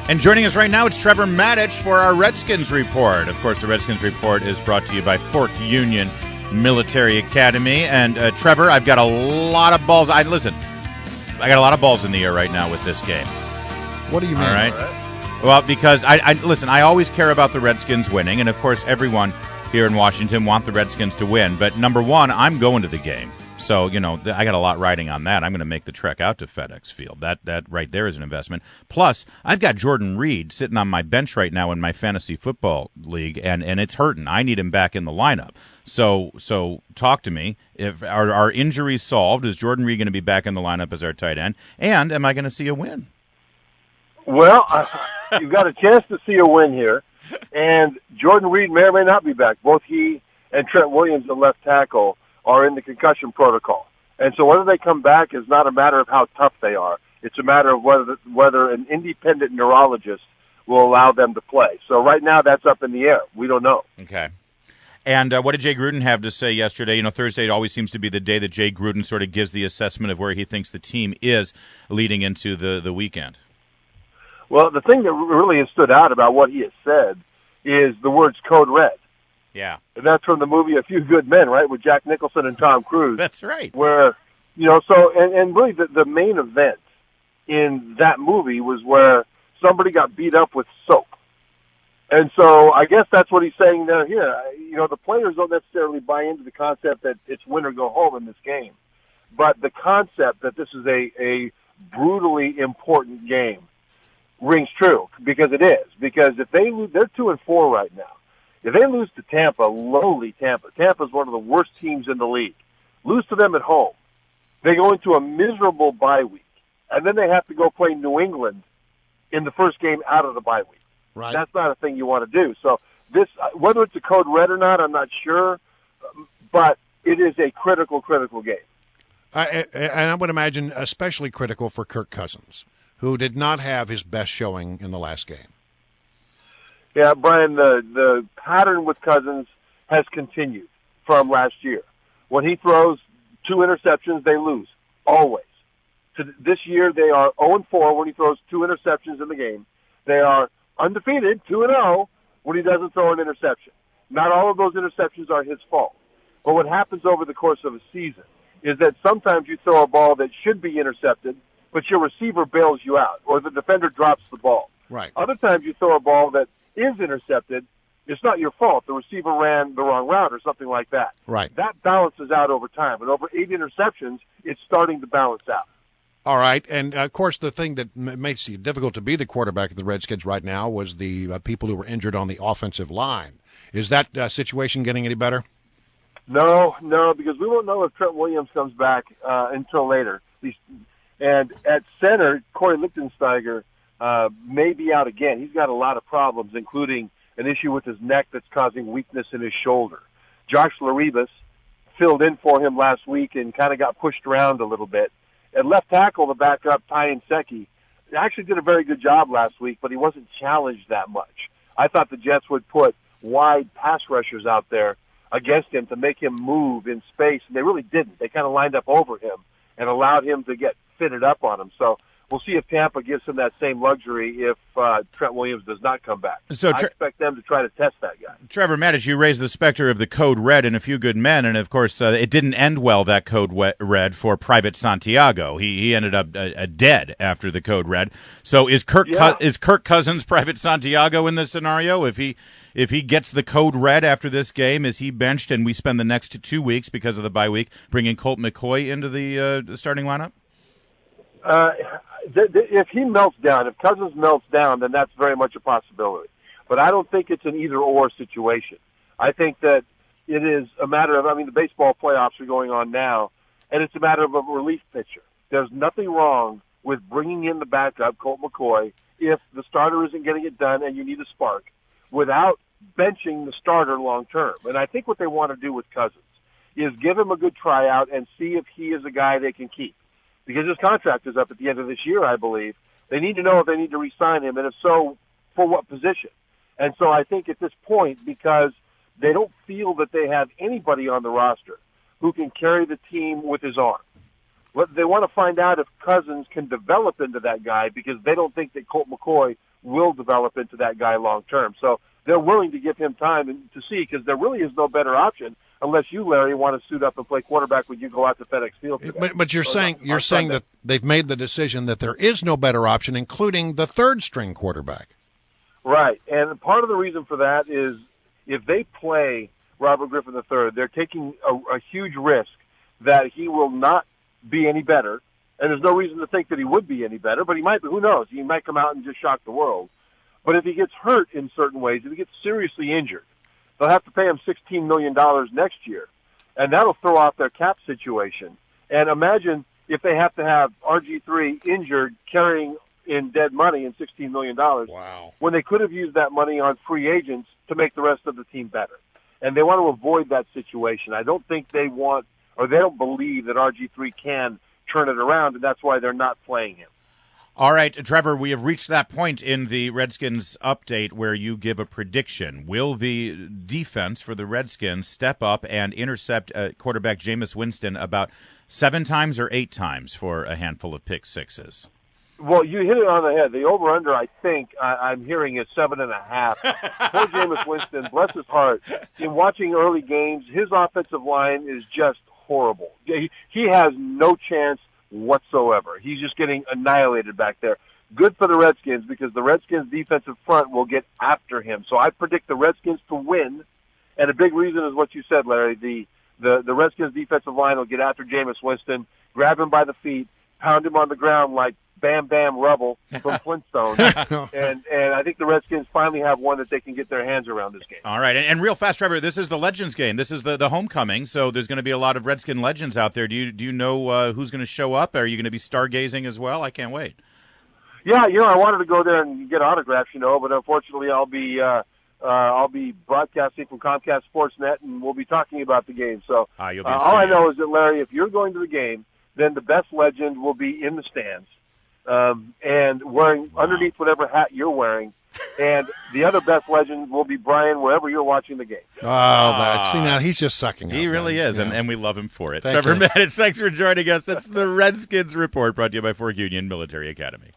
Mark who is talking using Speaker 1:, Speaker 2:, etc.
Speaker 1: And joining us right now, it's Trevor Matich for our Redskins Report. Of course, the Redskins Report is brought to you by Fort Union Military Academy. And Trevor, I've got a lot of balls. I got a lot of balls in the air right now with this game.
Speaker 2: What do you mean?
Speaker 1: All right. Well, because I always care about the Redskins winning, and of course, everyone here in Washington want the Redskins to win. But number one, I'm going to the game. So, I got a lot riding on that. I'm going to make the trek out to FedEx Field. That right there is an investment. Plus, I've got Jordan Reed sitting on my bench right now in my fantasy football league, and it's hurting. I need him back in the lineup. So talk to me. If our injuries solved, is Jordan Reed going to be back in the lineup as our tight end? And am I going to see a win?
Speaker 3: Well, you've got a chance to see a win here. And Jordan Reed may or may not be back. Both he and Trent Williams, the left tackle, are in the concussion protocol. And so whether they come back is not a matter of how tough they are. It's a matter of whether an independent neurologist will allow them to play. So right now that's up in the air. We don't know.
Speaker 1: Okay. And what did Jay Gruden have to say yesterday? Thursday always seems to be the day that Jay Gruden sort of gives the assessment of where he thinks the team is leading into the weekend.
Speaker 3: Well, the thing that really has stood out about what he has said is the words code red.
Speaker 1: Yeah.
Speaker 3: And that's from the movie A Few Good Men, right, with Jack Nicholson and Tom Cruise.
Speaker 1: That's right.
Speaker 3: Where, and really the main event in that movie was where somebody got beat up with soap. And so I guess that's what he's saying there here. The players don't necessarily buy into the concept that it's win or go home in this game. But the concept that this is a brutally important game rings true, because it is. Because if they lose, they're 2-4 right now. If they lose to Tampa, lowly Tampa's one of the worst teams in the league. Lose to them at home. They go into a miserable bye week. And then they have to go play New England in the first game out of the bye week.
Speaker 2: Right.
Speaker 3: That's not a thing you want to do. So this, whether it's a code red or not, I'm not sure. But it is a critical game.
Speaker 2: And I would imagine especially critical for Kirk Cousins, who did not have his best showing in the last game.
Speaker 3: Yeah, Brian, the pattern with Cousins has continued from last year. When he throws 2 interceptions, they lose, always. This year, they are 0-4 when he throws 2 interceptions in the game. They are undefeated, 2-0, when he doesn't throw an interception. Not all of those interceptions are his fault. But what happens over the course of a season is that sometimes you throw a ball that should be intercepted, but your receiver bails you out, or the defender drops the ball.
Speaker 2: Right.
Speaker 3: Other times you throw a ball that is intercepted, it's not your fault. The receiver ran the wrong route or something like that.
Speaker 2: Right.
Speaker 3: That balances out over time. And over 8 interceptions, it's starting to balance out.
Speaker 2: All right. And, of course, the thing that makes it difficult to be the quarterback of the Redskins right now was the people who were injured on the offensive line. Is that situation getting any better?
Speaker 3: No, because we won't know if Trent Williams comes back until later. And at center, Corey Lichtensteiger may be out again. He's got a lot of problems, including an issue with his neck that's causing weakness in his shoulder. Josh Laribas filled in for him last week and kind of got pushed around a little bit. At left tackle, the backup, Ty Nseki, actually did a very good job last week, but he wasn't challenged that much. I thought the Jets would put wide pass rushers out there against him to make him move in space, and they really didn't. They kind of lined up over him and allowed him to get fitted up on him. So we'll see if Tampa gives him that same luxury if Trent Williams does not come back. So I expect them to try to test that guy.
Speaker 1: Trevor Matich, you raised the specter of the code red in A Few Good Men, and of course it didn't end well, that code red, for Private Santiago. He ended up dead after the code red. So is Kirk Cousins Private Santiago in this scenario? If he gets the code red after this game, is he benched and we spend the next 2 weeks because of the bye week bringing Colt McCoy into the starting lineup?
Speaker 3: If he melts down, if Cousins melts down, then that's very much a possibility. But I don't think it's an either-or situation. I think that it is a matter of, the baseball playoffs are going on now, and it's a matter of a relief pitcher. There's nothing wrong with bringing in the backup, Colt McCoy, if the starter isn't getting it done and you need a spark, without benching the starter long-term. And I think what they want to do with Cousins is give him a good tryout and see if he is a guy they can keep. Because his contract is up at the end of this year, I believe. They need to know if they need to re-sign him, and if so, for what position. And so I think at this point, because they don't feel that they have anybody on the roster who can carry the team with his arm, they want to find out if Cousins can develop into that guy, because they don't think that Colt McCoy will develop into that guy long term. So they're willing to give him time to see, because there really is no better option unless you, Larry, want to suit up and play quarterback when you go out to FedEx Field today.
Speaker 2: But you're saying that they've made the decision that there is no better option, including the third string quarterback.
Speaker 3: Right, and part of the reason for that is if they play Robert Griffin III, they're taking a huge risk that he will not be any better, and there's no reason to think that he would be any better, but he might be. Who knows? He might come out and just shock the world. But if he gets hurt in certain ways, if he gets seriously injured, they'll have to pay him $16 million next year, and that'll throw off their cap situation. And imagine if they have to have RG3 injured, carrying in dead money and $16 million,
Speaker 2: wow,
Speaker 3: when they could have used that money on free agents to make the rest of the team better. And they want to avoid that situation. I don't think they want, or they don't believe that RG3 can turn it around, and that's why they're not playing him.
Speaker 1: All right, Trevor, we have reached that point in the Redskins update where you give a prediction. Will the defense for the Redskins step up and intercept quarterback Jameis Winston about 7 times or 8 times for a handful of pick sixes?
Speaker 3: Well, you hit it on the head. The over-under, I think, I'm hearing is 7.5. Poor Jameis Winston, bless his heart. In watching early games, his offensive line is just horrible. He has no chance whatsoever. He's just getting annihilated back there. Good for the Redskins, because the Redskins' defensive front will get after him. So I predict the Redskins to win, and a big reason is what you said, Larry. The Redskins' defensive line will get after Jameis Winston, grab him by the feet, pound him on the ground like Bam Bam Rubble from Flintstones, and I think the Redskins finally have one that they can get their hands around this game.
Speaker 1: All right, and real fast, Trevor, this is the Legends game. This is the homecoming, so there's going to be a lot of Redskin legends out there. Do you know who's going to show up? Are you going to be stargazing as well? I can't wait.
Speaker 3: Yeah, I wanted to go there and get autographs, but unfortunately I'll be broadcasting from Comcast Sportsnet, and we'll be talking about the game. So
Speaker 1: you'll be
Speaker 3: all I know is that, Larry, if you're going to the game, then the best legend will be in the stands. And wearing underneath whatever hat you're wearing, and the other best legend will be Brian wherever you're watching the game.
Speaker 2: Now he's just sucking up.
Speaker 1: He really is,
Speaker 2: yeah.
Speaker 1: and we love him for it.
Speaker 2: Thank
Speaker 1: Trevor
Speaker 2: you.
Speaker 1: Matich, thanks for joining us. It's the Redskins Report, brought to you by Fork Union Military Academy.